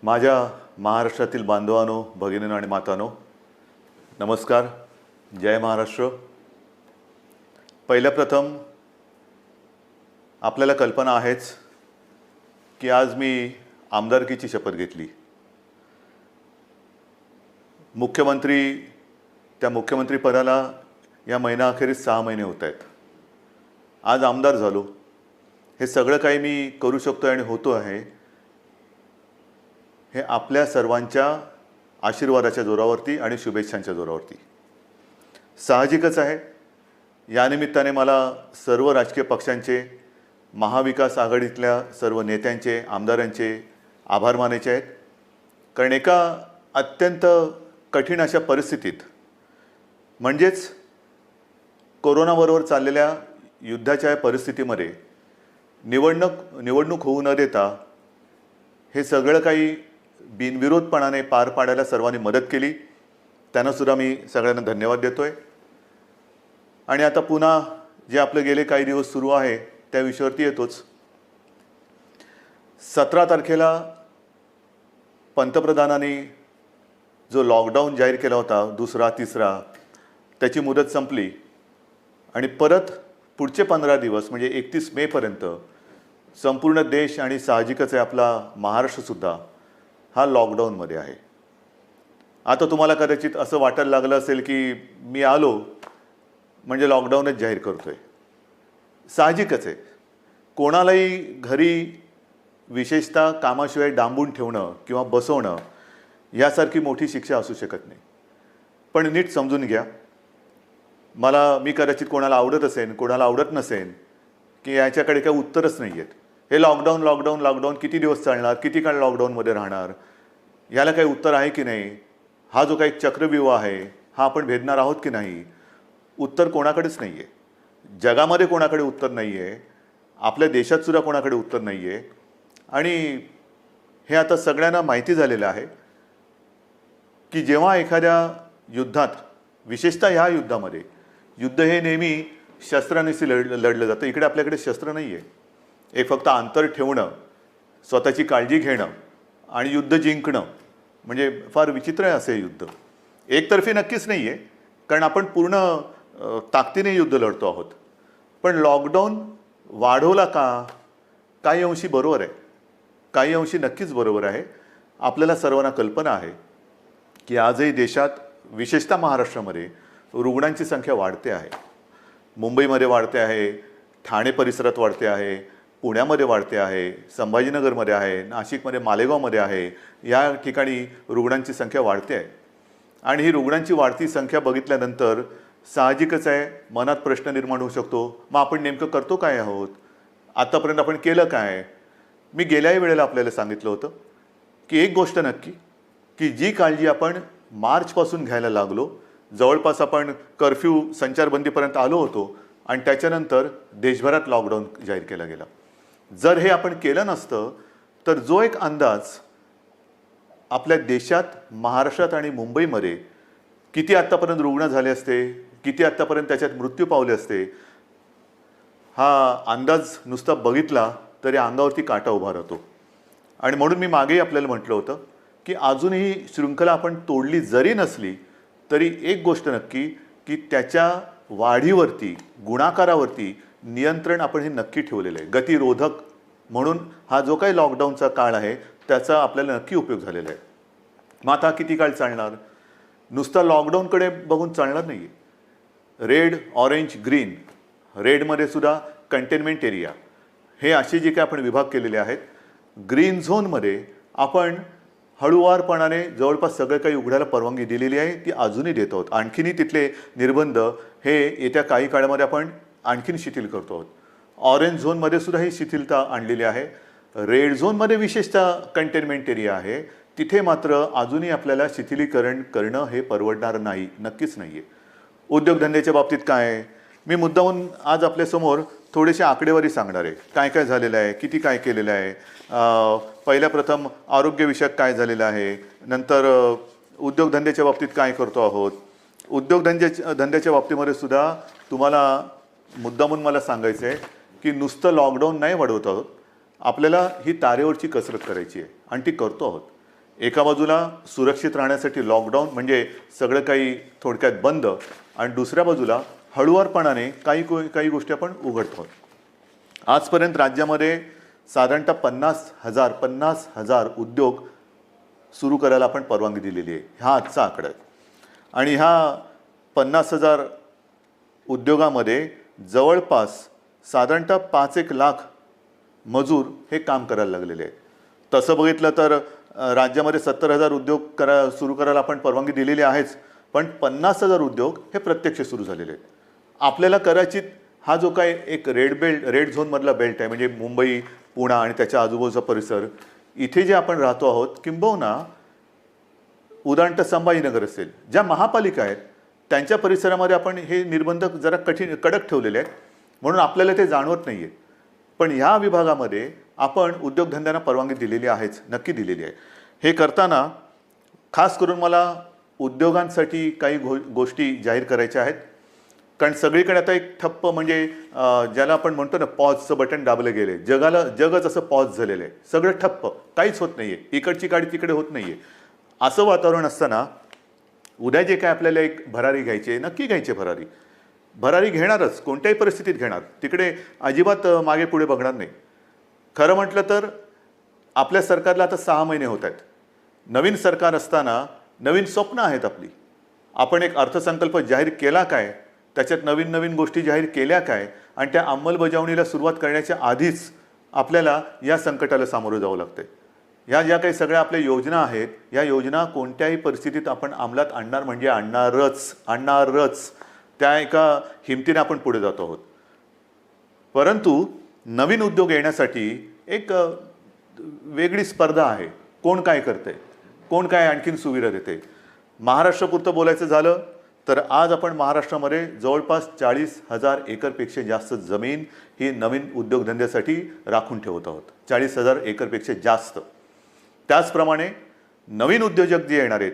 माझ्या महाराष्ट्रातील बांधवांनो, भगिनींनो आणि मातांनो, नमस्कार. जय महाराष्ट्र. पहिल्या प्रथम आपल्याला कल्पना आहेच की आज मी आमदारकीची शपथ घेतली. त्या मुख्यमंत्री पदाला या महिनाअखेरीस 6 महिने होत आहेत. आज आमदार झालो. हे सगळं काही मी करू शकतो आणि होतो आहे हे आपल्या सर्वांच्या आशीर्वादाच्या जोरावरती आणि शुभेच्छांच्या जोरावरती. साहजिकच आहे, या निमित्ताने मला सर्व राजकीय पक्षांचे, महाविकास आघाडीतल्या सर्व नेत्यांचे, आमदारांचे आभार मानायचे आहेत. कारण एका अत्यंत कठीण अशा परिस्थितीत, म्हणजेच कोरोनाबरोबर चाललेल्या युद्धाच्या परिस्थितीमध्ये निवडणूक होऊ न देता हे सगळं काही बिनविरोधपणाने पार पाडायला सर्वांनी मदत केली. त्यांनासुद्धा मी सगळ्यांना धन्यवाद देतोय. आणि आता पुन्हा जे आपले गेले काही दिवस सुरू आहे त्या विषयावरती येतोच. 17 तारखेला पंतप्रधानांनी जो लॉकडाऊन जाहीर केला होता, दुसरा तिसरा, त्याची मुदत संपली आणि परत पुढचे 15 दिवस म्हणजे 31 मेपर्यंत संपूर्ण देश आणि साहजिकच आहे आपला महाराष्ट्रसुद्धा हा लॉकडाऊनमध्ये आहे. आता तुम्हाला कदाचित असं वाटायला लागलं असेल की मी आलो म्हणजे लॉकडाऊनच जाहीर करतोय. साहजिकच आहे, कोणालाही घरी विशेषतः कामाशिवाय डांबून ठेवणं किंवा बसवणं यासारखी मोठी शिक्षा असू शकत नाही. पण नीट समजून घ्या, मी कदाचित कोणाला आवडत असेल, कोणाला आवडत नसेल की याच्याकडे काही उत्तरच नाही आहेत. हे लॉकडाऊन किती दिवस चालणार, किती काळ लॉकडाऊनमध्ये राहणार, याला काही उत्तर आहे की नाही, हा जो काही चक्रव्यूह आहे हा आपण भेदणार आहोत की नाही, उत्तर कोणाकडेच नाही आहे. जगामध्ये कोणाकडे उत्तर नाही आहे, आपल्या देशातसुद्धा कोणाकडे उत्तर नाही आहे. आणि हे आता सगळ्यांना माहिती झालेलं आहे की जेव्हा एखाद्या युद्धात, विशेषतः ह्या युद्धामध्ये, युद्ध हे नेहमी शस्त्रांनीच लढलं जातं. इकडे आपल्याकडे शस्त्र नाही आहे. एक फक्त अंतर ठेवणं, स्वतःची काळजी घेणं आणि युद्ध जिंकणं, म्हणजे फार विचित्र आहे असे युद्ध. एकतर्फी नक्कीच नाही आहे, कारण आपण पूर्ण ताकदीने युद्ध लढतो आहोत. पण लॉकडाऊन वाढवला का? काही अंशी बरोबर आहे, काही अंशी नक्कीच बरोबर आहे. आपल्याला सर्वांना कल्पना आहे की आजही देशात, विशेषतः महाराष्ट्रामध्ये रुग्णांची संख्या वाढते आहे. मुंबईमध्ये वाढते आहे, ठाणे परिसरात वाढते आहे, पुण्यामध्ये वाढते आहे, संभाजीनगरमध्ये आहे, नाशिकमध्ये, मालेगावमध्ये आहे. या ठिकाणी रुग्णांची संख्या वाढते आहे. आणि ही रुग्णांची वाढती संख्या बघितल्यानंतर साहजिकच आहे मनात प्रश्न निर्माण होऊ शकतो, मग आपण नेमकं करतो काय आहोत, आतापर्यंत आपण केलं काय? मी गेल्याही वेळेला आपल्याला सांगितलं होतं की एक गोष्ट नक्की, की जी काळजी आपण मार्चपासून घ्यायला लागलो, जवळपास आपण कर्फ्यू, संचारबंदीपर्यंत आलो होतो आणि त्याच्यानंतर देशभरात लॉकडाऊन जाहीर केला गेला. जर हे आपण केलं नसतं तर जो एक अंदाज आपल्या देशात, महाराष्ट्रात आणि मुंबईमध्ये किती आत्तापर्यंत रुग्ण झाले असते, किती आत्तापर्यंत त्याच्यात मृत्यू पावले असते, हा अंदाज नुसता बघितला तरी अंगावरती काटा उभा राहतो. आणि म्हणून मी मागेही आपल्याला म्हटलं होतं की अजूनही शृंखला आपण तोडली जरी नसली तरी एक गोष्ट नक्की, की त्याच्या वाढीवरती, गुणाकारावरती नियंत्रण आपण हे नक्की ठेवलेलं आहे. गतिरोधक म्हणून हा जो काही लॉकडाऊनचा काळ आहे त्याचा आपल्याला नक्की उपयोग झालेला आहे. मग आता किती काळ चालणार? नुसता लॉकडाऊनकडे बघून चालणार नाही. रेड, ऑरेंज, ग्रीन, रेडमध्ये सुद्धा कंटेनमेंट एरिया, हे असे जे काही आपण विभाग केलेले आहेत. ग्रीन झोनमध्ये आपण हळूवारपणाने जवळपास सगळं काही उघडायला परवानगी दिलेली आहे, ती अजूनही देत आहोत. आणखीनही तिथले निर्बंध हे येत्या काही काळामध्ये आपण आणखीन शिथिल करतो आहोत. ऑरेंज झोनमध्ये सुद्धा ही शिथिलता आणलेली आहे. रेड झोनमध्ये विशेषतः कंटेनमेंट एरिया आहे, तिथे मात्र अजूनही आपल्याला शिथिलीकरण करणं हे परवडणार नाही, नक्कीच नाही आहे. उद्योगधंद्याच्या बाबतीत काय आहे? मी मुद्दामून आज आपल्यासमोर थोडीशी आकडेवारी सांगणार आहे. काय काय झालेलं आहे, किती काय केलेलं आहे. पहिल्या प्रथम आरोग्यविषयक काय झालेलं आहे, नंतर उद्योगधंद्याच्या बाबतीत काय करतो आहोत. धंद्याच्या बाबतीमध्ये सुद्धा तुम्हाला मुद्दामून मला सांगायचं आहे की नुसतं लॉकडाऊन नाही वाढवत आहोत, आपल्याला ही तारेवरची कसरत करायची आहे आणि ती करतो आहोत. एका बाजूला सुरक्षित राहण्यासाठी लॉकडाऊन म्हणजे सगळं काही थोडक्यात बंद, आणि दुसऱ्या बाजूला हळुवारपणाने काही गोष्टी आपण उघडतो. आजपर्यंत राज्यामध्ये साधारणतः 50,000 उद्योग सुरू करायला आपण परवानगी दिलेली आहे. हा आजचा आकडा आहे. आणि ह्या 50,000 उद्योगामध्ये जवळपास साधारणतः 5-1 लाख मजूर हे काम करायला लागलेले आहेत. तसं बघितलं तर राज्यामध्ये 70,000 उद्योग सुरू करायला आपण परवानगी दिलेली आहेच, पण 50,000 उद्योग हे प्रत्यक्ष सुरू झालेले आहेत. आपल्याला कदाचित हा जो काय एक रेड झोनमधला बेल्ट आहे, म्हणजे मुंबई, पुणे आणि त्याच्या आजूबाजूचा परिसर, इथे जे आपण राहतो आहोत, किंबहुना उदाहरणतः संभाजीनगर असेल, ज्या महापालिका आहेत त्यांच्या परिसरामध्ये आपण हे निर्बंध जरा कडक ठेवलेले आहेत, म्हणून आपल्याला ते जाणवत नाही आहे. पण ह्या विभागामध्ये आपण उद्योगधंद्यांना परवानगी दिलेली आहेच, नक्की दिलेली आहे. हे करताना खास करून मला उद्योगांसाठी काही गोष्टी जाहीर करायच्या आहेत. कारण सगळीकडे आता एक ठप्प, म्हणजे ज्याला आपण म्हणतो ना, पॉजचं बटन दाबलं गेले, जगच असं पॉज झालेलं आहे, सगळं ठप्प, काहीच होत नाही आहे, इकडची गाडी तिकडे होत नाही आहे. असं वातावरण असताना उद्या जे काय आपल्याला एक भरारी घ्यायची आहे, नक्की घ्यायची भरारी घेणारच, कोणत्याही परिस्थितीत घेणार, तिकडे अजिबात मागे पुढे बघणार नाही. खरं म्हटलं तर आपल्या सरकारला आता 6 महिने होत आहेत. नवीन सरकार असताना नवीन स्वप्न आहेत आपली. आपण एक अर्थसंकल्प जाहीर केला काय, त्याच्यात नवीन गोष्टी जाहीर केल्या काय, आणि त्या अंमलबजावणीला सुरुवात करण्याच्या आधीच आपल्याला या संकटाला सामोरं जावं लागतं. ह्या ज्या काही सगळ्या आपल्या योजना आहेत, या योजना कोणत्याही परिस्थितीत आपण अंमलात आणणार म्हणजे आणणारच. त्या एका हिमतीने आपण पुढे जातो आहोत. परंतु नवीन उद्योग येण्यासाठी एक वेगळी स्पर्धा आहे. कोण काय करतंय, कोण काय आणखीन सुविधा देते. महाराष्ट्रापुरतं बोलायचं झालं तर आज आपण महाराष्ट्रामध्ये जवळपास 40,000 एकरपेक्षा जास्त जमीन ही नवीन उद्योगधंद्यासाठी राखून ठेवत आहोत. 40,000 एकरपेक्षा जास्त. त्याचप्रमाणे नवीन उद्योजक जे येणार आहेत,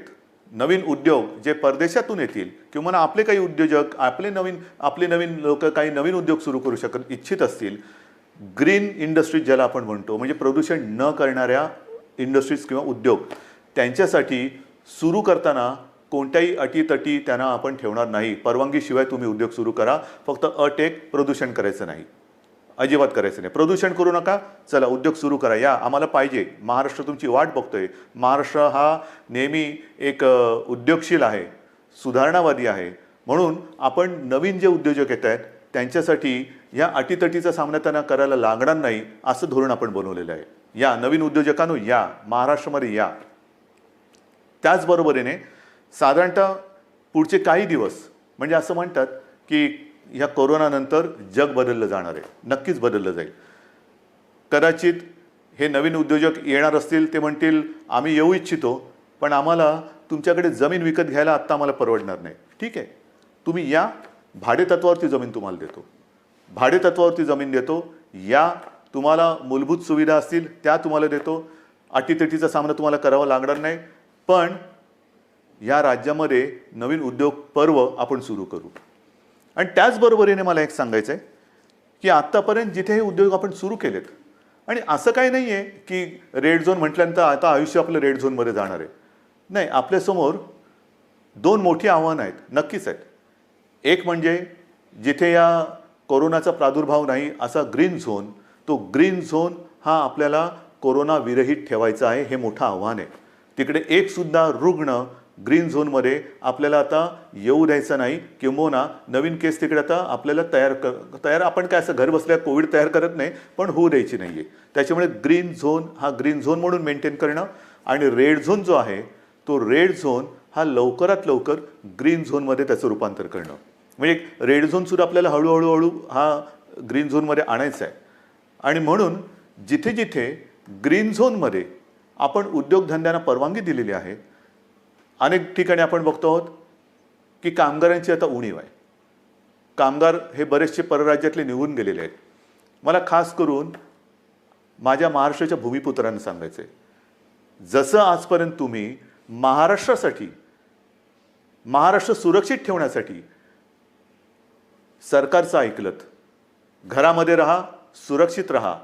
नवीन उद्योग जे परदेशातून येतील, किंवा आपले काही उद्योजक, आपले नवीन लोक काही नवीन उद्योग सुरू करू इच्छित असतील, ग्रीन इंडस्ट्रीज ज्याला आपण म्हणतो, म्हणजे प्रदूषण न करणाऱ्या इंडस्ट्रीज किंवा उद्योग, त्यांच्यासाठी सुरू करताना कोणत्याही अटीतटी त्यांना आपण ठेवणार नाही. परवानगीशिवाय तुम्ही उद्योग सुरू करा, फक्त अट एक, प्रदूषण करायचं नाही, अजिबात करायचं नाही. प्रदूषण करू नका, चला उद्योग सुरू करा, या आम्हाला पाहिजे, महाराष्ट्र तुमची वाट बघतोय. महाराष्ट्र हा नेहमी एक उद्योगशील आहे, सुधारणावादी आहे, म्हणून आपण नवीन जे उद्योजक येत आहेत त्यांच्यासाठी या अटीतटीचा सामना त्यांना करायला लागणार नाही, असं धोरण आपण बनवलेलं आहे. या नवीन उद्योजकांनो, या महाराष्ट्रामध्ये या. त्याचबरोबरीने साधारणतः पुढचे काही दिवस, म्हणजे असं म्हणतात की ह्या कोरोनानंतर जग बदललं जाणार आहे, नक्कीच बदललं जाईल. कदाचित हे नवीन उद्योजक येणार असतील, ते म्हणतील आम्ही येऊ इच्छितो, पण आम्हाला तुमच्याकडे जमीन विकत घ्यायला आत्ता आम्हाला परवडणार नाही. ठीक आहे, तुम्ही या, भाडेतत्वावरती जमीन तुम्हाला देतो, भाडेतत्वावरती जमीन देतो, या, तुम्हाला मूलभूत सुविधा असतील त्या तुम्हाला देतो, अटीतटीचा सामना तुम्हाला करावा लागणार नाही. पण या राज्यामध्ये नवीन उद्योग पर्व आपण सुरू करू. आणि त्याचबरोबरीने मला एक सांगायचं आहे की आत्तापर्यंत जिथे हे उद्योग आपण सुरू केलेत, आणि असं काही नाही आहे की रेड झोन म्हटल्यानंतर आता आयुष्य आपलं रेड झोनमध्ये जाणार आहे, नाही. आपल्यासमोर 2 मोठी आव्हानं आहेत, नक्कीच आहेत. एक म्हणजे जिथे या कोरोनाचा प्रादुर्भाव नाही असा ग्रीन झोन, तो ग्रीन झोन हा आपल्याला कोरोना विरहित ठेवायचा आहे, हे मोठं आव्हान आहे. तिकडे एकसुद्धा रुग्ण ग्रीन झोनमध्ये आपल्याला आता येऊ द्यायचं नाही, किंबहुना नवीन केस तिकडे आता आपल्याला तयार आपण काय असं घर बसल्या कोविड तयार करत नाही, पण होऊ द्यायची नाही आहे. त्याच्यामुळे ग्रीन झोन हा ग्रीन झोन म्हणून मेंटेन करणं, आणि रेड झोन जो आहे तो रेड झोन हा लवकरात लवकर ग्रीन झोनमध्ये त्याचं रूपांतर करणं. म्हणजे रेड झोनसुद्धा आपल्याला हळूहळू हा ग्रीन झोनमध्ये आणायचा आहे. आणि म्हणून जिथे जिथे ग्रीन झोनमध्ये आपण उद्योगधंद्यांना परवानगी दिलेली आहे, अनेक ठिकाणी आपण बघतो आहोत की कामगारांची आता उणीव आहे. कामगार हे बरेचसे परराज्यातले निघून गेलेले आहेत. मला खास करून माझ्या महाराष्ट्राच्या भूमिपुत्रांना सांगायचं आहे, जसं आजपर्यंत तुम्ही महाराष्ट्रासाठी, महाराष्ट्र सुरक्षित ठेवण्यासाठी सरकारचं ऐकलत, घरामध्ये राहा, सुरक्षित राहा,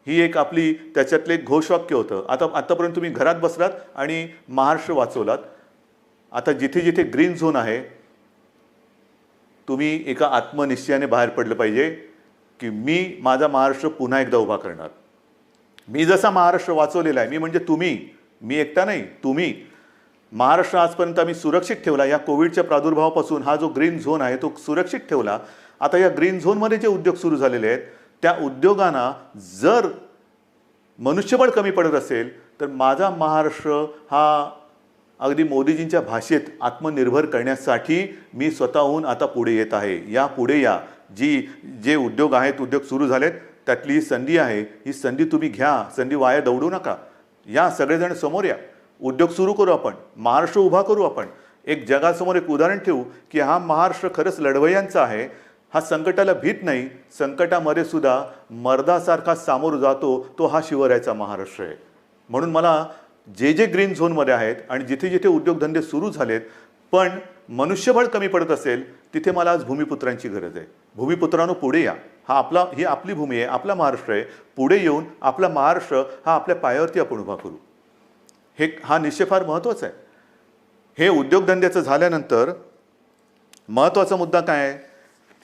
ही एक आपली त्याच्यातले एक घोषवाक्य होतं. आतापर्यंत तुम्ही घरात बसलात आणि महाराष्ट्र वाचवलात. आता जिथे जिथे ग्रीन झोन आहे, तुम्ही एका आत्मनिश्चयाने बाहेर पडलं पाहिजे की मी माझा महाराष्ट्र पुन्हा एकदा उभा करणार. मी जसा महाराष्ट्र वाचवलेला आहे, मी म्हणजे तुम्ही, मी एकटा नाही, तुम्ही. महाराष्ट्र आजपर्यंत आम्ही सुरक्षित ठेवला. या कोविडच्या प्रादुर्भावापासून हा जो ग्रीन झोन आहे तो सुरक्षित ठेवला. आता या ग्रीन झोनमध्ये जे उद्योग सुरू झालेले आहेत त्या उद्योगांना जर मनुष्यबळ कमी पडत असेल तर माझा महाराष्ट्र हा अगदी मोदीजींच्या भाषेत आत्मनिर्भर करण्यासाठी मी स्वतःहून आता पुढे येत आहे. या पुढे या. जे उद्योग आहेत, उद्योग सुरू झालेत, त्यातली ही संधी आहे. ही संधी तुम्ही घ्या. संधी वाया दौडू नका. या सगळेजण समोर या. उद्योग सुरू करू आपण. महाराष्ट्र उभा करू आपण. एक जगासमोर एक उदाहरण ठेवू की हा महाराष्ट्र खरंच लढवय्यांचा आहे. हा संकटाला भीत नाही. संकटामध्ये सुद्धा मर्दासारखा सामोर जातो. तो हा शिवरायाचा महाराष्ट्र आहे. म्हणून मला जे ग्रीन झोनमध्ये आहेत आणि जिथे जिथे उद्योगधंदे सुरू झालेत पण मनुष्यबळ कमी पडत असेल तिथे मला आज भूमिपुत्रांची गरज आहे. भूमिपुत्रांनो पुढे या. ही आपली भूमी आहे, आपला महाराष्ट्र आहे. पुढे येऊन आपला महाराष्ट्र हा आपल्या पायावरती आपण उभा करू. हा निश्चय फार महत्त्वाचा आहे. हे उद्योगधंद्याचं झाल्यानंतर महत्त्वाचा मुद्दा काय आहे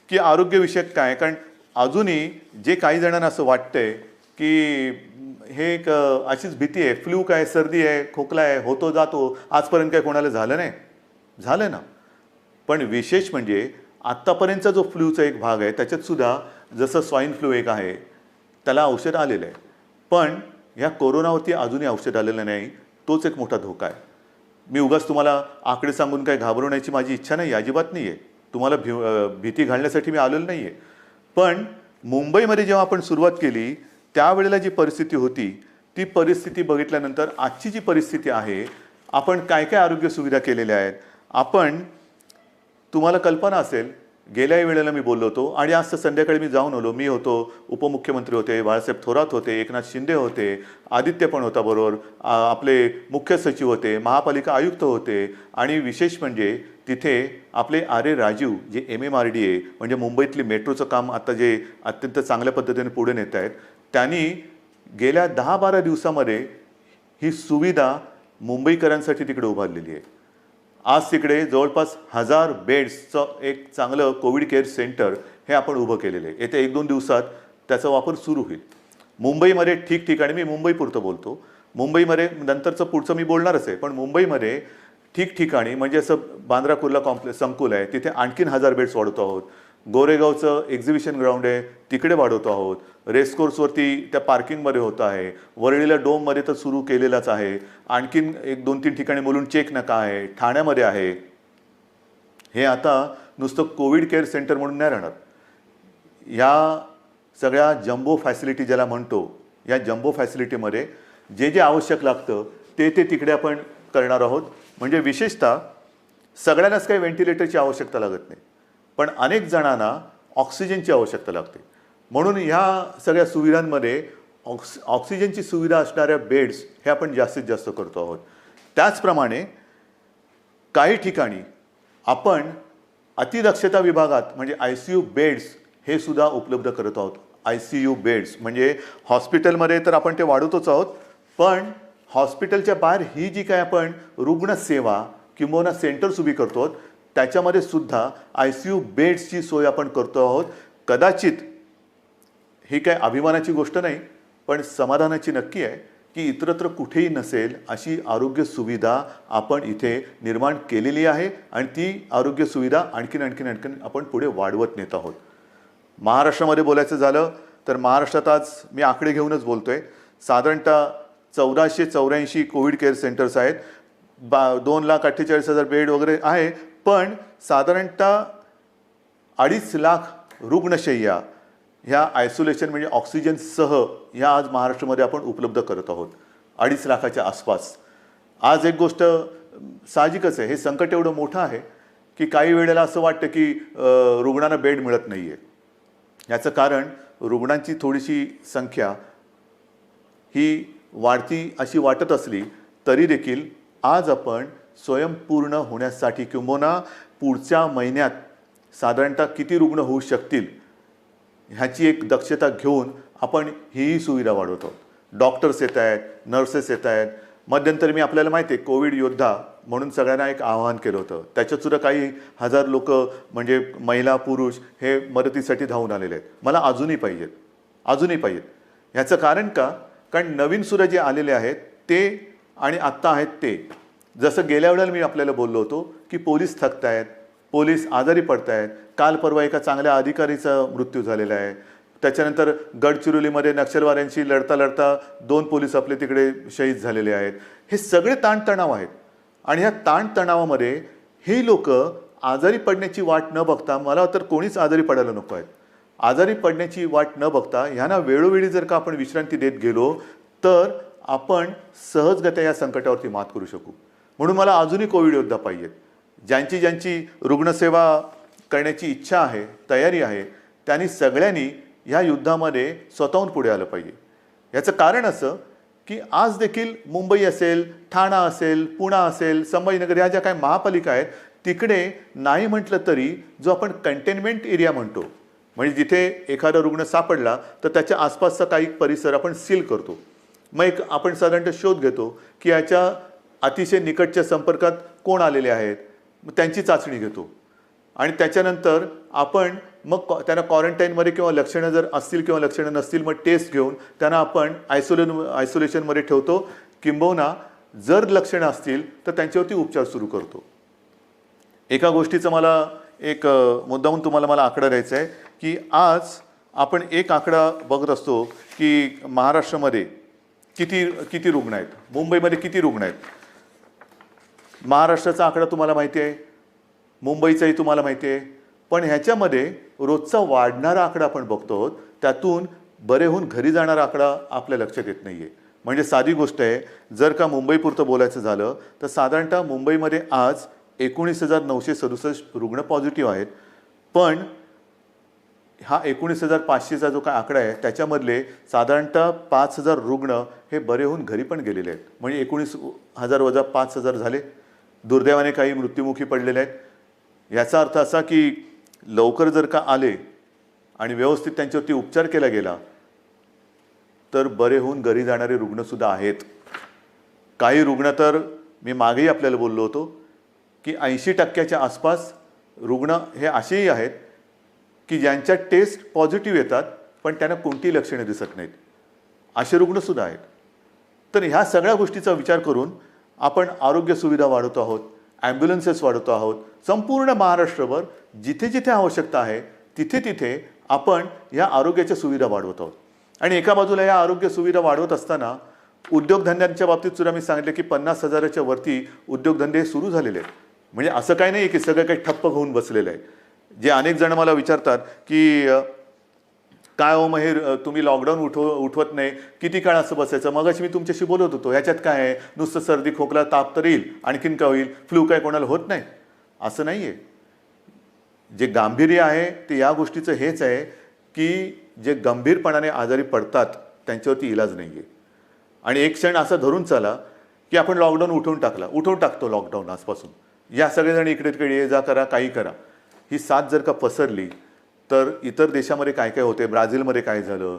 की आरोग्यविषयक काय. कारण अजूनही जे काही जणांना असं वाटतंय की हे एक अशीच भीती आहे, फ्लू काय, सर्दी आहे, खोकला आहे, होतो जातो, आजपर्यंत काय कोणाला झालं नाही. झालं ना. पण विशेष म्हणजे आत्तापर्यंतचा जो फ्लूचा एक भाग आहे त्याच्यात सुद्धा जसं स्वाईन फ्लू एक आहे त्याला औषध आलेलं आहे. पण ह्या कोरोनावरती अजूनही औषध आलेलं नाही. तोच एक मोठा धोका आहे. मी उगाच तुम्हाला आकडे सांगून काय घाबरवण्याची माझी इच्छा नाही, अजिबात नाही आहे. तुम्हाला भीती घालण्यासाठी मी आलेलो नाही आहे. पण मुंबईमध्ये जेव्हा आपण सुरुवात केली त्यावेळेला जी परिस्थिती होती ती परिस्थिती बघितल्यानंतर आजची जी परिस्थिती आहे, आपण काय काय आरोग्य सुविधा केलेल्या आहेत. तुम्हाला कल्पना असेल, गेल्याही वेळेला मी बोललो होतो आणि आज तर संध्याकाळी मी जाऊन आलो. मी होतो, उपमुख्यमंत्री होते, बाळासाहेब थोरात होते, एकनाथ शिंदे होते, आदित्य पण होता बरोबर, आपले मुख्य सचिव होते, महापालिका आयुक्त होते आणि विशेष म्हणजे तिथे आपले आर.ए. राजीव जे MMRDA म्हणजे मुंबईतली मेट्रोचं काम आता जे अत्यंत चांगल्या पद्धतीने पुढे नेत आहेत, त्यांनी गेल्या 10-12 दिवसामध्ये ही सुविधा मुंबईकरांसाठी तिकडे उभारलेली आहे. आज तिकडे जवळपास 1000 बेड्सचं एक चांगलं कोविड केअर सेंटर हे आपण उभं केलेलं आहे. येत्या 1-2 दिवसात त्याचा वापर सुरू होईल. मुंबईमध्ये ठिकठिकाणी, मी मुंबईपुरतं बोलतो, मुंबईमध्ये नंतरचं पुढचं मी बोलणारच आहे, पण मुंबईमध्ये ठिकठिकाणी म्हणजे असं बांद्रा कुर्ला संकुल आहे तिथे आणखीन 1000 बेड्स वाढवतो आहोत. गोरेगावचं एक्झिबिशन ग्राउंड आहे तिकडे वाढवतो आहोत. रेसकोर्सवरती त्या पार्किंगमध्ये होतं आहे. वरळीला डोममध्ये तर सुरू केलेलाच आहे. आणखीन 1-2-3 ठिकाणी मुलुंड चेक नाका आहे, ठाण्यामध्ये आहे. हे आता नुसतं कोविड केअर सेंटर म्हणून नाही राहणार. या सगळ्या जम्बो फॅसिलिटी ज्याला म्हणतो, या जम्बो फॅसिलिटीमध्ये जे आवश्यक लागतं ते तिकडे आपण करणार आहोत. म्हणजे विशेषतः सगळ्यांनाच काही व्हेंटिलेटरची आवश्यकता लागत नाही, पण अनेक जणांना ऑक्सिजनची आवश्यकता लागते. म्हणून ह्या सगळ्या सुविधांमध्ये ऑक्सिजनची सुविधा असणाऱ्या बेड्स हे आपण जास्तीत जास्त करतो आहोत. त्याचप्रमाणे काही ठिकाणी आपण अतिदक्षता विभागात म्हणजे ICU बेड्स हे सुद्धा उपलब्ध करत आहोत. ICU बेड्स म्हणजे हॉस्पिटलमध्ये तर आपण ते वाढवतोच आहोत, पण हॉस्पिटलच्या बाहेर ही जी काय आपण रुग्णसेवा किंवा सेंटर्स उभी करतो त्याच्यामध्ये सुद्धा ICU बेड्सची सोय आपण करतो आहोत. कदाचित ही काय अभिमानाची गोष्ट नाही, पण समाधानाची नक्की आहे की इतरत्र कुठेही नसेल अशी आरोग्य सुविधा आपण इथे निर्माण केलेली आहे आणि ती आरोग्य सुविधा आणखीन आपण पुढे वाढवत नेत आहोत. महाराष्ट्रामध्ये बोलायचं झालं तर महाराष्ट्रात आज मी आकडे घेऊनच बोलतोय. साधारणतः 1484 कोविड केअर सेंटर्स आहेत. 2,48,000 बेड वगैरे आहे, पण साधारणतः 2.5 लाख रुग्णशय्या ह्या आयसोलेशन म्हणजे ऑक्सिजनसह ह्या आज महाराष्ट्रामध्ये आपण उपलब्ध करत आहोत. 2.5 लाखाच्या आसपास. आज एक गोष्ट साहजिकच आहे, हे संकट एवढं मोठं आहे की काही वेळेला असं वाटतं की रुग्णांना बेड मिळत नाही आहे. याचं कारण रुग्णांची थोडीशी संख्या ही वाढती अशी वाटत असली तरी देखील आज आपण स्वयंपूर्ण होण्यासाठी किंबहुना पुढच्या महिन्यात साधारणतः किती रुग्ण होऊ शकतील ह्याची एक दक्षता घेऊन आपण हीही सुविधा वाढवतो. डॉक्टर्स येत आहेत, नर्सेस येत आहेत. मध्यंतरी मी आपल्याला माहिती आहे कोविड योद्धा म्हणून सगळ्यांना एक आवाहन केलं होतं. त्याच्यातसुद्धा काही हजार लोक म्हणजे महिला पुरुष हे मदतीसाठी धावून आलेले आहेत. मला अजूनही पाहिजेत. ह्याचं कारण का? कारण नवीन सुद्धा जे आलेले आहेत ते आणि आत्ता आहेत ते, जसं गेल्या वेळेला मी आपल्याला बोललो होतो की पोलीस थकत आहेत, पोलीस आजारी पडत आहेत. काल परवा एका चांगल्या अधिकारीचा मृत्यू झालेला आहे. त्याच्यानंतर गडचिरोलीमध्ये नक्षलवाद्यांशी लढता 2 पोलीस आपले तिकडे शहीद झालेले आहेत. हे सगळे ताणतणाव आहेत आणि ह्या ताणतणावामध्ये ही लोक आजारी पडण्याची वाट न बघता, मला तर कोणीच आजारी पडायला नको आहेत, आजारी पडण्याची वाट न बघता ह्यांना वेळोवेळी जर का आपण विश्रांती देत गेलो तर आपण सहजगत्या या संकटावरती मात करू शकू. म्हणून मला अजूनही कोविड योद्धा पाहिजेत. ज्यांची रुग्णसेवा करण्याची इच्छा आहे, तयारी आहे, त्यांनी सगळ्यांनी ह्या युद्धामध्ये स्वतःहून पुढे आलं पाहिजे. याचं कारण असं की आज देखील मुंबई असेल, ठाणा असेल, पुणा असेल, संभाजीनगर ह्या ज्या काही महापालिका आहेत तिकडे नाही म्हटलं तरी जो आपण कंटेनमेंट एरिया म्हणतो, म्हणजे जिथे एखादा रुग्ण सापडला तर त्याच्या आसपासचा काही परिसर आपण सील करतो. मग एक आपण साधारणतः शोध घेतो की याच्या अतिशय निकटच्या संपर्कात कोण आलेले आहेत, मग त्यांची चाचणी घेतो आणि त्याच्यानंतर आपण मग त्यांना क्वारंटाईनमध्ये किंवा लक्षणं जर असतील किंवा लक्षणं नसतील मग टेस्ट घेऊन त्यांना आपण आयसोलेशनमध्ये ठेवतो. किंबहुना जर लक्षणं असतील तर त्यांच्यावरती उपचार सुरू करतो. एका गोष्टीचं मला एक मुद्दामून तुम्हाला मला आकडा द्यायचा आहे की आज आपण एक आकडा बघत असतो की महाराष्ट्रामध्ये किती रुग्ण आहेत, मुंबईमध्ये किती रुग्ण आहेत. महाराष्ट्राचा आकडा तुम्हाला माहिती आहे, मुंबईचाही तुम्हाला माहिती आहे, पण ह्याच्यामध्ये रोजचा वाढणारा आकडा आपण बघतो, त्यातून बरे होऊन घरी जाणारा आकडा आपल्या लक्षात येत नाही आहे. म्हणजे साधी गोष्ट आहे, जर का मुंबईपुरतं बोलायचं झालं तर साधारणतः मुंबईमध्ये आज 19,967 रुग्ण पॉझिटिव्ह आहेत. पण हा 19,500चा जो काय आकडा आहे त्याच्यामधले साधारणतः 5,000 रुग्ण हे बरे होऊन घरी पण गेलेले आहेत. म्हणजे 19,000 वजा 5,000 झाले. दुर्दैवाने काही मृत्युमुखी पडलेले आहेत. याचा अर्थ असा की लवकर जर का आले आणि व्यवस्थित त्यांच्यावरती उपचार केला गेला तर बरे होऊन घरी जाणारे रुग्णसुद्धा आहेत. काही रुग्ण तर मी मागेही आपल्याला बोललो होतो की 80% आसपास रुग्ण हे असेही आहेत की ज्यांच्या टेस्ट पॉझिटिव्ह येतात पण त्यांना कोणतीही लक्षणे दिसत नाहीत, असे रुग्णसुद्धा आहेत. तर ह्या सगळ्या गोष्टीचा विचार करून आपण आरोग्य सुविधा वाढवतो आहोत, ॲम्ब्युलन्सेस वाढवतो आहोत. संपूर्ण महाराष्ट्रभर जिथे जिथे आवश्यकता आहे तिथे आपण या आरोग्याच्या सुविधा वाढवत आहोत. आणि एका बाजूला या आरोग्य सुविधा वाढवत असताना उद्योगधंद्यांच्या बाबतीत सुद्धा मी सांगितलं की 50,000च्या वरती उद्योगधंदे सुरू झालेले आहेत. म्हणजे असं काही नाही की सगळं काही ठप्प होऊन बसलेलं आहे. जे अनेक जण मला विचारतात की काय हो महेर, तुम्ही लॉकडाऊन उठवत नाही, किती काळ असं बसायचं. मगाशी मी तुमच्याशी बोलत होतो, ह्याच्यात काय आहे, नुसतं सर्दी खोकला ताप तर येईल, आणखीन काय होईल, फ्लू काय कोणाला होत नाही असं नाही आहे. जे गांभीर्य आहे ते या गोष्टीचं हेच आहे की जे गंभीरपणाने आजारी पडतात त्यांच्यावरती इलाज नाही आहे. आणि एक क्षण असा धरून चला की आपण लॉकडाऊन उठवून टाकतो लॉकडाऊन आजपासून. या सगळेजण इकडे तिकडे ये जा करा, काही करा. ही साथ जर का पसरली तर इतर देशामध्ये काय काय होते, ब्राझीलमध्ये काय झालं,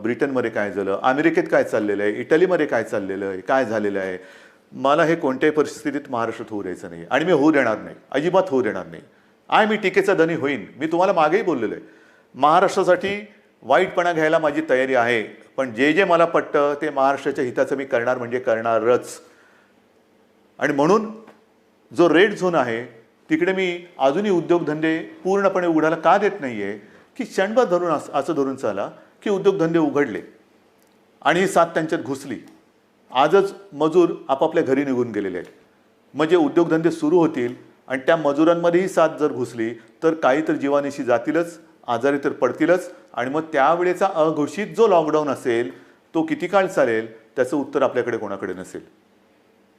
ब्रिटनमध्ये काय झालं, अमेरिकेत काय चाललेलं आहे, इटलीमध्ये काय चाललेलं आहे, काय झालेलं आहे, मला हे कोणत्याही परिस्थितीत महाराष्ट्रात होऊ द्यायचं नाही. आणि मी होऊ देणार नाही, अजिबात होऊ देणार नाही. मी टीकेचा धनी होईन. मी तुम्हाला मागेही बोललेलो आहे, महाराष्ट्रासाठी वाईटपणा घ्यायला माझी तयारी आहे, पण जे मला पटतं ते महाराष्ट्राच्या हिताचं मी करणार म्हणजे करणारच. आणि म्हणून जो रेड झोन आहे तिकडे मी अजूनही उद्योगधंदे पूर्णपणे उघडायला का देत नाही आहे की क्षणभर धरून असं धरून चाला की उद्योगधंदे उघडले आणि ही साथ त्यांच्यात घुसली. आजच मजूर आपापल्या घरी निघून गेलेले आहेत. म्हणजे उद्योगधंदे सुरू होतील आणि त्या मजुरांमध्येही साथ जर घुसली तर काही तर जीवानिशी जातीलच, आजारी तर पडतीलच. आणि मग त्यावेळेचा अघोषित जो लॉकडाऊन असेल तो किती काळ चालेल त्याचं उत्तर आपल्याकडे कोणाकडे नसेल.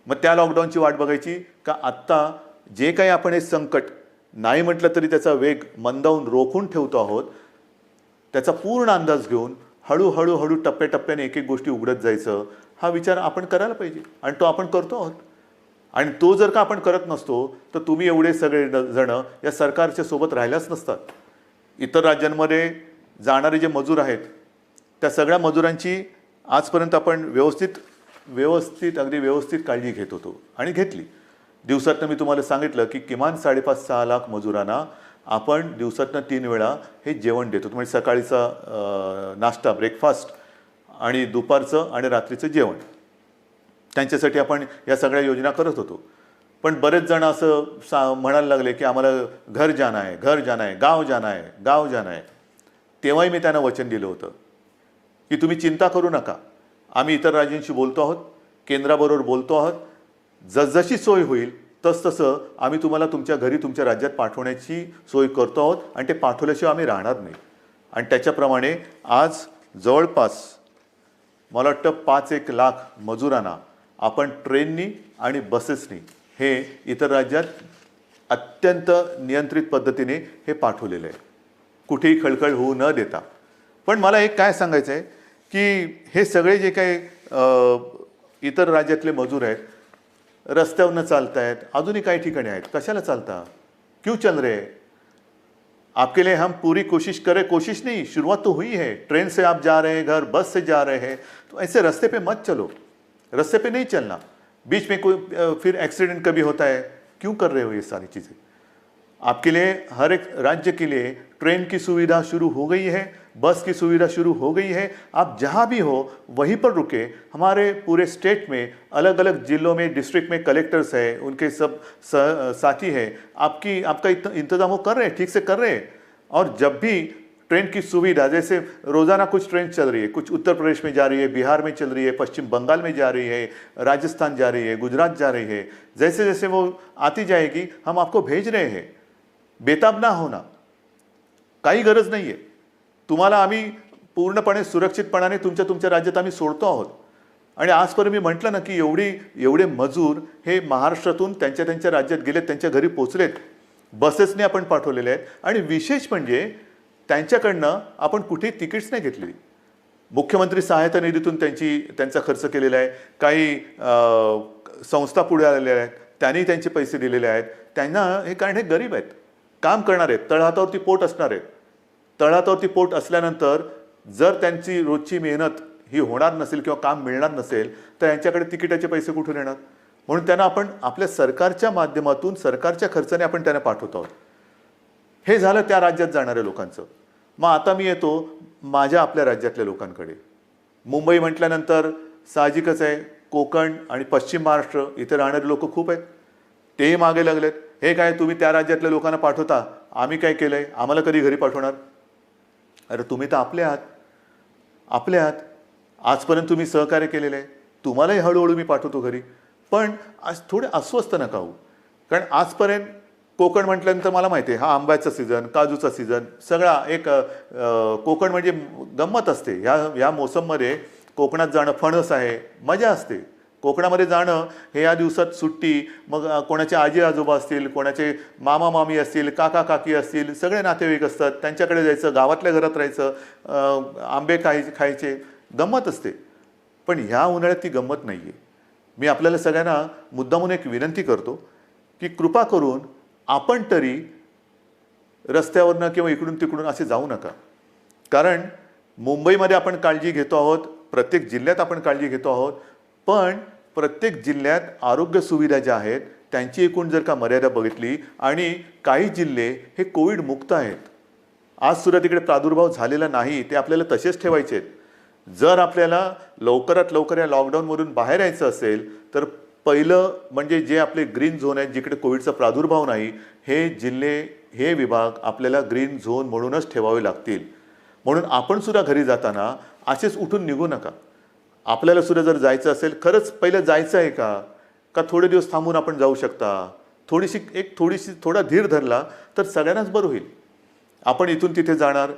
मग त्या लॉकडाऊनची वाट बघायची का आत्ता जे काही आपण हे संकट नाही म्हटलं तरी त्याचा वेग मंदावून रोखून ठेवतो आहोत, त्याचा पूर्ण अंदाज घेऊन हळूहळू टप्प्याटप्प्याने एक एक गोष्टी उघडत जायचं, हा विचार आपण करायला पाहिजे. आणि तो आपण करतो आहोत. आणि तो जर का आपण करत नसतो तर तुम्ही एवढे सगळे जण या सरकारच्या सोबत राहिल्याच नसतात. इतर राज्यांमध्ये जाणारे जे मजूर आहेत त्या सगळ्या मजुरांची आजपर्यंत आपण अगदी व्यवस्थित काळजी घेत होतो आणि घेतली. दिवसातनं मी तुम्हाला सांगितलं की किमान 5.5-6 लाख मजुरांना आपण दिवसातनं 3 वेळा हे जेवण देतो. म्हणजे सकाळीचा नाश्ता ब्रेकफास्ट आणि दुपारचं आणि रात्रीचं जेवण, त्यांच्यासाठी आपण या सगळ्या योजना करत होतो. पण बरेच जण असं म्हणायला लागले की आम्हाला घर जाना आहे, गाव जाना आहे. तेव्हाही मी त्यांना वचन दिलं होतं की तुम्ही चिंता करू नका, आम्ही इतर राज्यांशी बोलतो आहोत, केंद्राबरोबर बोलतो आहोत, जसजशी सोय होईल तसतसं आम्ही तुम्हाला तुमच्या घरी तुमच्या राज्यात पाठवण्याची सोय करतो आहोत आणि ते पाठवल्याशिवाय आम्ही राहणार नाही. आणि त्याच्याप्रमाणे आज जवळपास मला वाटतं 5-1 लाख मजुरांना आपण ट्रेननी आणि बसेसनी हे इतर राज्यात अत्यंत नियंत्रित पद्धतीने हे पाठवलेलं आहे, कुठेही खळखळ होऊ न देता. पण मला एक काय सांगायचं आहे की हे सगळे जे काही इतर राज्यातले मजूर आहेत, रस्त्यावरनं चालत आहेत, अजूनही काही ठिकाणी आहेत, कशाला चालता, क्यों चल रहे? आपके लिए हम पूरी कोशिश नहीं, शुरुआत तो हुई है. ट्रेन से आप जा रहे हैं घर, बस से जा रहे हैं, तो ऐसे रास्ते पे मत चलो, रास्ते पे नहीं चलना. बीच में कोई फिर एक्सीडेंट कभी होता है, क्यों कर रहे हो ये सारी चीज़ें? आपके लिए हर एक राज्य के लिए ट्रेन की सुविधा शुरू हो गई है, बस की सुविधा शुरू हो गई है. आप जहाँ भी हो वहीं पर रुके. हमारे पूरे स्टेट में अलग अलग जिलों में डिस्ट्रिक्ट में कलेक्टर्स हैं, उनके सब साथी हैं, आपका इंतजाम वो कर रहे हैं, ठीक से कर रहे हैं. और जब भी ट्रेन की सुविधा, जैसे रोज़ाना कुछ ट्रेन चल रही है, कुछ उत्तर प्रदेश में जा रही है, बिहार में चल रही है, पश्चिम बंगाल में जा रही है, राजस्थान जा रही है, गुजरात जा रही है, जैसे जैसे वो आती जाएगी हम आपको भेज रहे हैं. बेताब ना होना, काही गरज नाही आहे. तुम्हाला आम्ही पूर्णपणे सुरक्षितपणाने तुमच्या राज्यात आम्ही सोडतो आहोत. आणि आजपर्यंत मी म्हटलं ना की एवढे मजूर हे महाराष्ट्रातून त्यांच्या राज्यात गेलेत, त्यांच्या घरी पोचलेत, बसेसने आपण पाठवलेले आहेत. आणि विशेष म्हणजे त्यांच्याकडनं आपण कुठेही तिकीट्स नाही घेतलेली. मुख्यमंत्री सहायता निधीतून त्यांचा खर्च केलेला आहे. काही संस्था पुढे आलेल्या आहेत, त्यांनी त्यांचे पैसे दिलेले आहेत. त्यांना हे, कारण हे गरीब आहेत, काम करणार आहेत, तळहातावरती पोट असणार आहेत. तळहातावरती पोट असल्यानंतर जर त्यांची रोजची मेहनत ही होणार नसेल किंवा काम मिळणार नसेल तर यांच्याकडे तिकिटाचे पैसे कुठून येणार? म्हणून त्यांना आपण आपल्या सरकारच्या माध्यमातून, सरकारच्या खर्चाने आपण त्यांना पाठवत आहोत. हे झालं त्या राज्यात जाणाऱ्या लोकांचं. मग आता मी येतो आपल्या राज्यातल्या लोकांकडे. मुंबई म्हटल्यानंतर साहजिकच आहे, कोकण आणि पश्चिम महाराष्ट्र इथे राहणारे लोक खूप आहेत. तेही मागे लागलेत, हे काय तुम्ही त्या राज्यातल्या लोकांना पाठवता, आम्ही काय केलंय, आम्हाला कधी घरी पाठवणार? अरे तुम्ही तर आपले आहात. आजपर्यंत तुम्ही सहकार्य केलेलं आहे, तुम्हालाही हळूहळू मी पाठवतो घरी. पण आज थोडे अस्वस्थ नका होऊ. कारण आजपर्यंत कोकण म्हटल्यानंतर मला माहिती आहे, हा आंब्याचा सीझन, काजूचा सीझन, सगळा एक कोकण म्हणजे गंमत असते. ह्या मोसममध्ये कोकणात जाणं, फणस आहे, मजा असते. कोकणामध्ये जाणं हे या दिवसात सुट्टी, मग कोणाचे आजी आजोबा असतील, कोणाचे मामा मामी असतील, काका काकी असतील, सगळे नातेवाईक असतात, त्यांच्याकडे जायचं, गावातल्या घरात राहायचं, आंबे खायचे, गंमत असते. पण ह्या उन्हाळ्यात ती गंमत नाही आहे. मी आपल्याला सगळ्यांना मुद्दामून एक विनंती करतो की कृपा करून आपण तरी रस्त्यावरनं किंवा इकडून तिकडून असे जाऊ नका. कारण मुंबईमध्ये आपण काळजी घेतो आहोत, प्रत्येक जिल्ह्यात आपण काळजी घेतो आहोत, पण प्रत्येक जिल्ह्यात आरोग्य सुविधा ज्या आहेत त्यांची एकूण जर का मर्यादा बघितली, आणि काही जिल्हे हे कोविड मुक्त आहेत, आज सुद्धा तिकडे प्रादुर्भाव झालेला नाही, ते आपल्याला तसेच ठेवायचे आहेत. जर आपल्याला लवकरात लवकर या लॉकडाऊनमधून बाहेर यायचं असेल तर पहिलं म्हणजे जे आपले ग्रीन झोन आहेत, जिकडे कोविडचा प्रादुर्भाव नाही, हे जिल्हे, हे विभाग आपल्याला ग्रीन झोन म्हणूनच ठेवावे लागतील. म्हणून आपण सुद्धा घरी जाताना असेच उठून निघू नका. आपल्याला सुद्धा जर जायचं असेल, खरंच पहिलं जायचं आहे का थोडे दिवस थांबून आपण जाऊ शकता, थोडा धीर धरला तर सगळ्यांनाच बरं होईल. आपण इथून तिथे जाणार,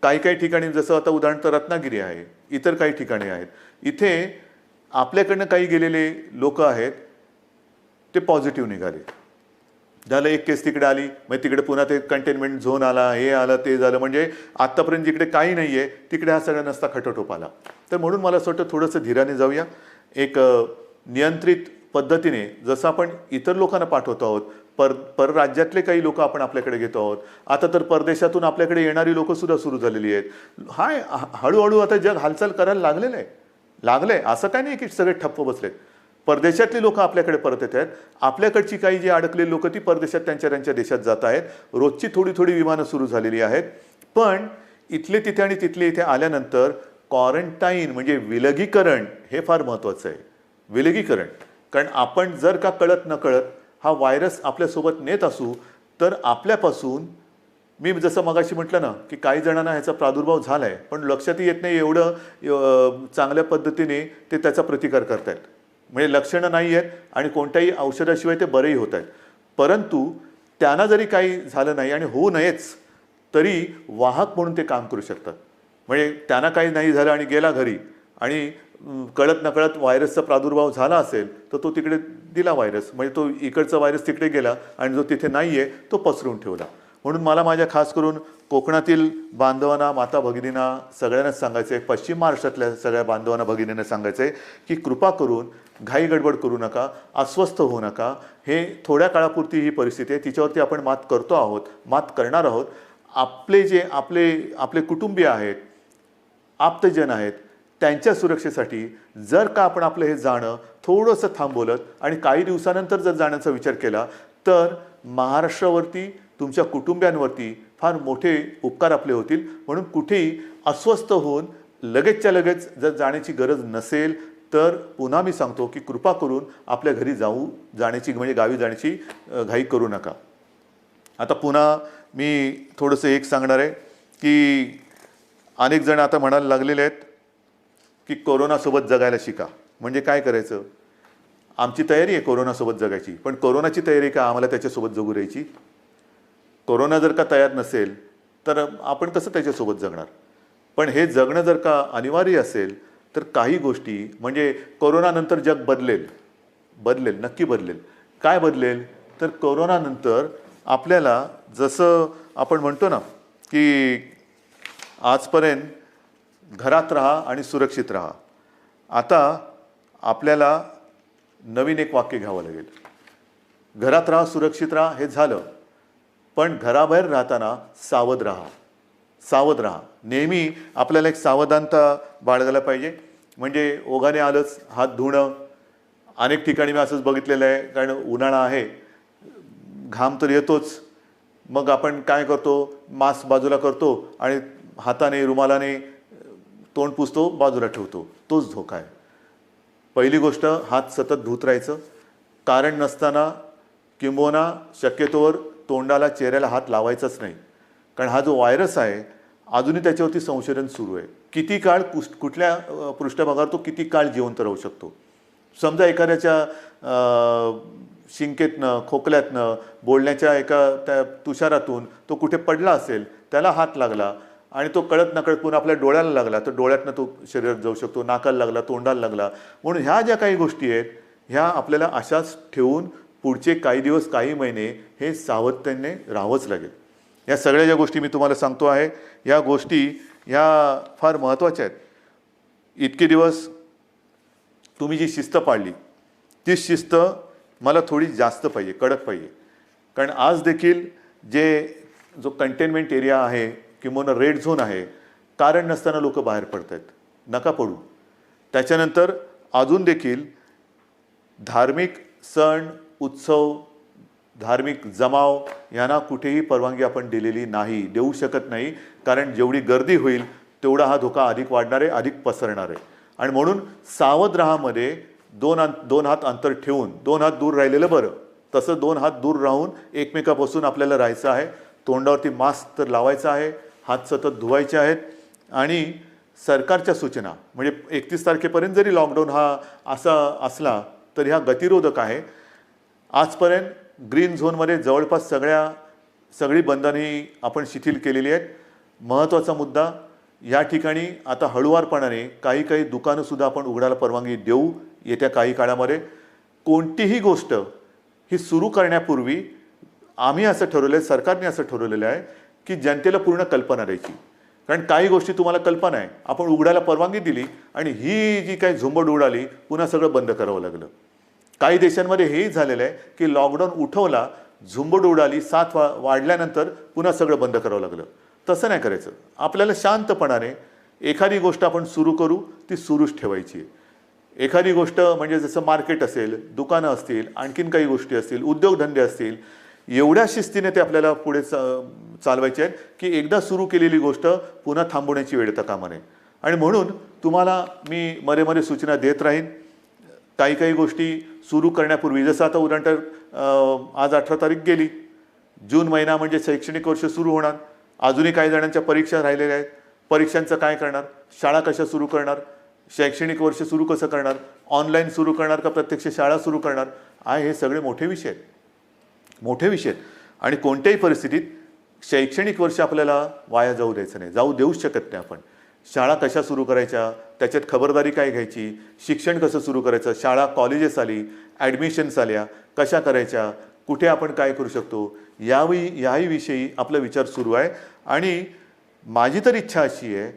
काही ठिकाणी जसं आता उदाहरणार्थ रत्नागिरी आहे, इतर काही ठिकाणी आहेत, इथे आपल्याकडनं काही गेलेले लोक आहेत, ते पॉझिटिव्ह निघाले. झालं, एक केस तिकडे आली, मग तिकडे पुन्हा ते कंटेनमेंट झोन आला, हे आलं, ते झालं. म्हणजे आत्तापर्यंत जिकडे काही नाही आहे तिकडे हा सगळा नसता खटोटोप आला. तर म्हणून मला असं वाटतं थोडंसं धीराने जाऊया. एक नियंत्रित पद्धतीने जसं आपण इतर लोकांना पाठवतो आहोत परराज्यातले काही लोक आपण आपल्याकडे घेतो आहोत. आता तर परदेशातून आपल्याकडे येणारी लोकंसुद्धा सुरू झालेली आहेत. हळूहळू आता जग हालचाल करायला लागलंय. असं काय नाही की सगळे ठप्प बसलेत. परदेशातली लोक आपल्याकडे परत येत आहेत. आपल्याकडची काही जी अडकलेली लोक ती परदेशात त्यांच्या देशात जात आहेत. रोजची थोडी विमानं सुरू झालेली आहेत. पण इथले तिथे आणि तिथले इथे आल्यानंतर क्वारंटाईन म्हणजे विलगीकरण हे फार महत्त्वाचं आहे. विलगीकरण, कारण आपण जर का कळत नकळत हा व्हायरस आपल्यासोबत नेत असू तर आपल्यापासून, मी जसं मगाशी म्हटलं ना की काही जणांना ह्याचा प्रादुर्भाव झाला आहे पण लक्षातही येत नाही एवढं चांगल्या पद्धतीने ते त्याचा प्रतिकार करतायत. म्हणजे लक्षणं नाही आहेत आणि कोणत्याही औषधाशिवाय ते बरेही होत आहेत. परंतु त्यांना जरी काही झालं नाही आणि होऊ नयेच तरी वाहक म्हणून ते काम करू शकतात. म्हणजे त्यांना काही नाही झालं आणि गेला घरी आणि कळत नकळत व्हायरसचा प्रादुर्भाव झाला असेल तर तो तिकडे दिला व्हायरस, म्हणजे तो इकडचा व्हायरस तिकडे गेला आणि जो तिथे नाही आहे तो पसरून ठेवला. म्हणून मला माझ्या खास करून कोकणातील बांधवांना, माता भगिनींना सगळ्यांनाच सांगायचं आहे, पश्चिम महाराष्ट्रातल्या सगळ्या बांधवांना भगिनींना सांगायचं आहे की कृपा करून घाई गडबड करू नका, अस्वस्थ होऊ नका. हे थोड्या काळापुरती ही परिस्थिती आहे, तिच्यावरती आपण मात करतो आहोत, मात करणार आहोत. आपले कुटुंबीय आहेत, आप्तजन आहेत, त्यांच्या सुरक्षेसाठी जर का आपण आपलं हे जाणं थोडंसं थांबवलं आणि काही दिवसानंतर जर जाण्याचा विचार केला तर महाराष्ट्रावरती, तुमच्या कुटुंबियांवरती फार मोठे उपकार आपले होतील. म्हणून कुठेही अस्वस्थ होऊन लगेचच्या लगेच जर जाण्याची गरज नसेल तर पुन्हा मी सांगतो की कृपा करून आपल्या घरी जाण्याची म्हणजे गावी जाण्याची घाई करू नका. आता पुन्हा मी थोडंसं एक सांगणार आहे की अनेक जण आता म्हणायला लागलेले आहेत की कोरोनासोबत जगायला शिका. म्हणजे काय करायचं? आमची तयारी आहे कोरोनासोबत जगायची, पण कोरोनाची तयारी का आम्हाला त्याच्यासोबत जगू द्यायची? कोरोना जर का तयार नसेल तर आपण कसं त्याच्यासोबत जगणार? पण हे जगणं जर का अनिवार्य असेल तर काही गोष्टी, म्हणजे कोरोनानंतर जग बदलेल, नक्की बदलेल. काय बदलेल? तर कोरोनानंतर आपल्याला जसं आपण म्हणतो ना की आजपर्यंत घरात राहा आणि सुरक्षित राहा, आता आपल्याला नवीन एक वाक्य घ्यावं लागेल. घरात राहा, सुरक्षित राहा हे झालं, पण घराबाहेर राहताना सावध राहा. नेहमी आपल्याला एक सावधानता बाळगायला पाहिजे. म्हणजे ओघाने आलंच हात धुणं. अनेक ठिकाणी मी असंच बघितलेलं आहे, कारण उन्हाळा आहे, घाम तर येतोच, मग आपण काय करतो, मास्क बाजूला करतो आणि हाताने रुमालाने तोंड पुसतो, बाजूला ठेवतो. तोच धोका आहे. पहिली गोष्ट, हात सतत धुत राहायचं. कारण नसताना किंबहुना शक्यतोवर तोंडाला, चेहऱ्याला हात लावायचाच नाही. कारण हा जो व्हायरस आहे अजूनही त्याच्यावरती संशोधन सुरू आहे. किती काळ कुठल्या पृष्ठभागावर तो किती काळ जिवंत राहू शकतो. समजा एखाद्याच्या शिंकेतनं, खोकल्यातनं, बोलण्याच्या एका त्या तुषारातून तो कुठे पडला असेल, त्याला हात लागला आणि तो कळत नकळत पुन्हा आपल्या डोळ्याला लागला तर डोळ्यातनं तो शरीरात जाऊ शकतो, नाकाला लागला, तोंडाला लागला. म्हणून ह्या ज्या काही गोष्टी आहेत ह्या आपल्याला अशाच ठेवून पुढचे काही दिवस, काही महिने हे सावधतेने राहावंच लागेल. या सगळ्या ज्या गोष्टी मी तुम्हाला सांगतो आहे, या गोष्टी ह्या फार महत्त्वाच्या आहेत. इतके दिवस तुम्ही जी शिस्त पाळली ती शिस्त मला थोडी जास्त पाहिजे, कडक पाहिजे. कारण आज देखील जो कंटेनमेंट एरिया आहे किंवा रेड झोन आहे, कारण नसताना लोक बाहेर पडत आहेत. नका पडू. त्याच्यानंतर अजून देखील धार्मिक सण, उत्सव, धार्मिक जमाव यांना कुठेही परवानगी आपण दिलेली नाही, देऊ शकत नाही. कारण जेवढी गर्दी होईल तेवढा हा धोका अधिक वाढणार आहे, अधिक पसरणार आहे. आणि म्हणून सावध राहामध्ये दोन हात अंतर ठेवून, 2 हात दूर राहिलेलं बरं. तसं 2 हात दूर राहून एकमेकापासून आपल्याला राहायचं आहे. तोंडावरती मास्क तर लावायचा आहे, हात सतत धुवायचे आहेत. आणि सरकारच्या सूचना, म्हणजे 31 तारखेपर्यंत जरी लॉकडाऊन हा असा असला तरी हा गतिरोधक आहे. आजपर्यंत ग्रीन झोनमध्ये जवळपास सगळी बंधने आपण शिथिल केलेली आहेत. महत्त्वाचा मुद्दा, या ठिकाणी आता हळूवारपणाने काही दुकानंसुद्धा आपण उघडायला परवानगी देऊ येत्या काही काळामध्ये. कोणतीही गोष्ट ही सुरू करण्यापूर्वी आम्ही असं ठरवलं आहे, सरकारने असं ठरवलेलं आहे की जनतेला पूर्ण कल्पना द्यायची. कारण काही गोष्टी तुम्हाला कल्पना आहे, आपण उघडायला परवानगी दिली आणि ही जी काही झुंबड उडाली पुन्हा सगळं बंद करावं लागलं. काही देशांमध्ये हेही झालेलं आहे की लॉकडाऊन उठवला, झुंबड उडाली, साथ वाढल्यानंतर पुन्हा सगळं बंद करावं लागलं. तसं नाही करायचं. आपल्याला शांतपणाने एखादी गोष्ट आपण सुरू करू, ती सुरूच ठेवायची आहे. एखादी गोष्ट म्हणजे जसं मार्केट असेल, दुकानं असतील, आणखीन काही गोष्टी असतील, उद्योगधंदे असतील, एवढ्या शिस्तीने ते आपल्याला पुढे चालवायचे आहेत की एकदा सुरू केलेली गोष्ट पुन्हा थांबवण्याची वेळ येता कामा नये. आणि म्हणून तुम्हाला मी मध्ये मध्ये सूचना देत राहीन. काही काही गोष्टी सुरू करण्यापूर्वी, जसं आता उदाहरणार्थ आज 18 तारीख गेली, जून महिना म्हणजे शैक्षणिक वर्ष सुरू होणार. अजूनही काही जणांच्या परीक्षा राहिलेल्या आहेत. परीक्षांचं काय करणार, शाळा कशा सुरू करणार, शैक्षणिक वर्ष सुरू कसं करणार, ऑनलाईन सुरू करणार का प्रत्यक्ष शाळा सुरू करणार, हे सगळे मोठे विषय आहेत, मोठे विषय आहेत. आणि कोणत्याही परिस्थितीत शैक्षणिक वर्ष आपल्याला वाया जाऊ द्यायचं नाही, जाऊ देऊच शकत नाही आपण. शाळा कशा सुरू करायच्या, त्याच्यात खबरदारी काय घ्यायची, शिक्षण कसं सुरू करायचं, शाळा कॉलेजेस आली, ॲडमिशन्स आल्या, कशा करायच्या, कुठे आपण काय करू शकतो, याही विषयी आपला विचार सुरू आहे. आणि माझी तर इच्छा अशी आहे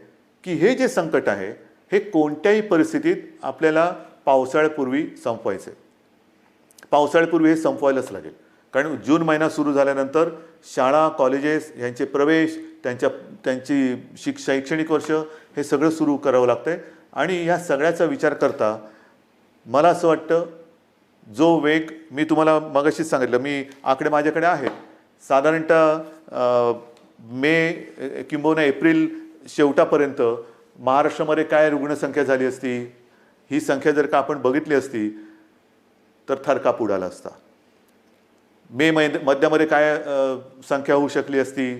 की हे जे संकट आहे हे कोणत्याही परिस्थितीत आपल्याला पावसाळ्यापूर्वी संपवायचं आहे. पावसाळ्यापूर्वी हे संपवायलाच लागेल. कारण जून महिना सुरू झाल्यानंतर शाळा कॉलेजेस यांचे प्रवेश, त्यांची शैक्षणिक वर्ष हे सगळं सुरू करावं लागतं आहे. आणि ह्या सगळ्याचा विचार करता मला असं वाटतं, जो वेग मी तुम्हाला मगाशीच सांगितलं, मी आकडे माझ्याकडे आहेत, साधारणतः मे किंबहुना एप्रिल शेवटापर्यंत महाराष्ट्रामध्ये काय रुग्णसंख्या झाली असती, ही संख्या जर का आपण बघितली असती तर थरकाप उडाला असता. मे मध्यामध्ये काय संख्या होऊ शकली असती,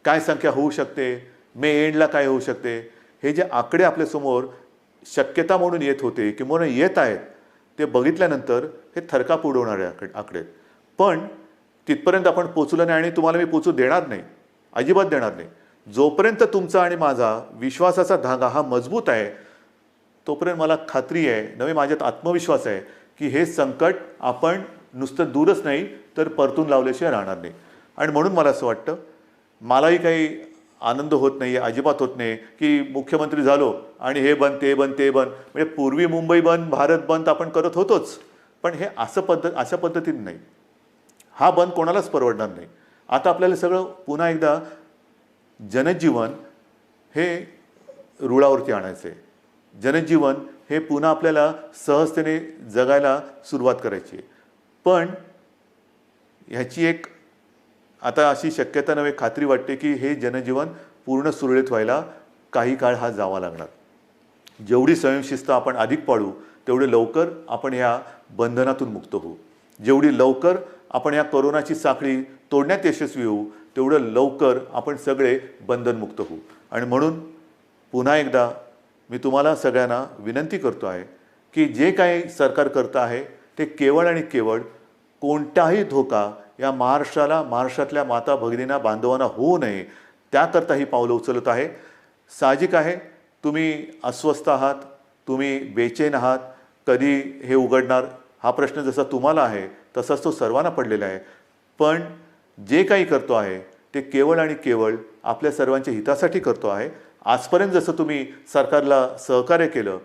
काय संख्या होऊ शकते, मे एंडला काय होऊ शकते, हे जे आकडे आपल्यासमोर शक्यता म्हणून येत होते किंवा येत आहेत, ते बघितल्यानंतर हे थरकाप उडवणारे आकडे. पण तिथपर्यंत आपण पोचलो नाही आणि तुम्हाला मी पोचू देणार नाही, अजिबात देणार नाही. जोपर्यंत तुमचा आणि माझा विश्वासाचा धागा हा मजबूत आहे तोपर्यंत मला खात्री आहे, नवे माझ्यात आत्मविश्वास आहे की हे संकट आपण नुसतं दूरच नाही तर परतून लावल्याशिवाय राहणार नाही. आणि म्हणून मला असं वाटतं, मलाही काही आनंद होत नाही आहे, अजिबात होत नाही की मुख्यमंत्री झालो आणि हे बंद ते बंद ते बंद. म्हणजे पूर्वी मुंबई बंद, भारत बंद आपण करत होतोच, पण हे अशा पद्धतीने नाही. हा बंद कोणालाच परवडणार नाही. आता आपल्याला सगळं पुन्हा एकदा जनजीवन हे रुळावरती आणायचं आहे. जनजीवन हे पुन्हा आपल्याला सहजतेने जगायला सुरुवात करायची आहे. पण ह्याची एक आता अशी शक्यता नव्हे, खात्री वाटते की हे जनजीवन पूर्ण सुरळीत व्हायला काही काळ हा जावा लागणार. जेवढी स्वयंशिस्त आपण अधिक पाळू तेवढे लवकर आपण ह्या बंधनातून मुक्त होऊ. जेवढी लवकर आपण या कोरोनाची साखळी तोडण्यात यशस्वी होऊ तेवढं लवकर आपण सगळे बंधनमुक्त होऊ. आणि म्हणून पुन्हा एकदा मी तुम्हाला सगळ्यांना विनंती करतो आहे की जे काही सरकार करतं आहे ते केवळ आणि केवळ कोणताही धोका या महाराष्ट्राला, महाराष्ट्रातल्या माता भगिनींना, बांधवांना होऊ नये त्याकरता ही पावलं उचलत आहे. साहजिक आहे, तुम्ही अस्वस्थ आहात, तुम्ही बेचैन आहात, कधी हे उघडणार हा प्रश्न जसा तुम्हाला आहे तसाच तो सर्वांना पडलेला आहे. पण जे काही करतो आहे ते केवळ आणि केवळ आपल्या सर्वांच्या हितासाठी करतो आहे. आजपर्यंत जसं तुम्ही सरकारला सहकार्य केलं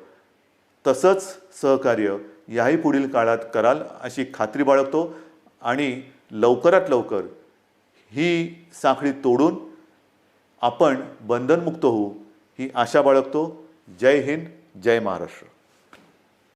तसंच सहकार्य याही पुढील काळात कराल अशी खात्री बाळगतो. आणि लवकरात लवकर ही साखळी तोडून आपण बंधनमुक्त होऊ ही आशा बाळगतो. जय हिंद, जय महाराष्ट्र.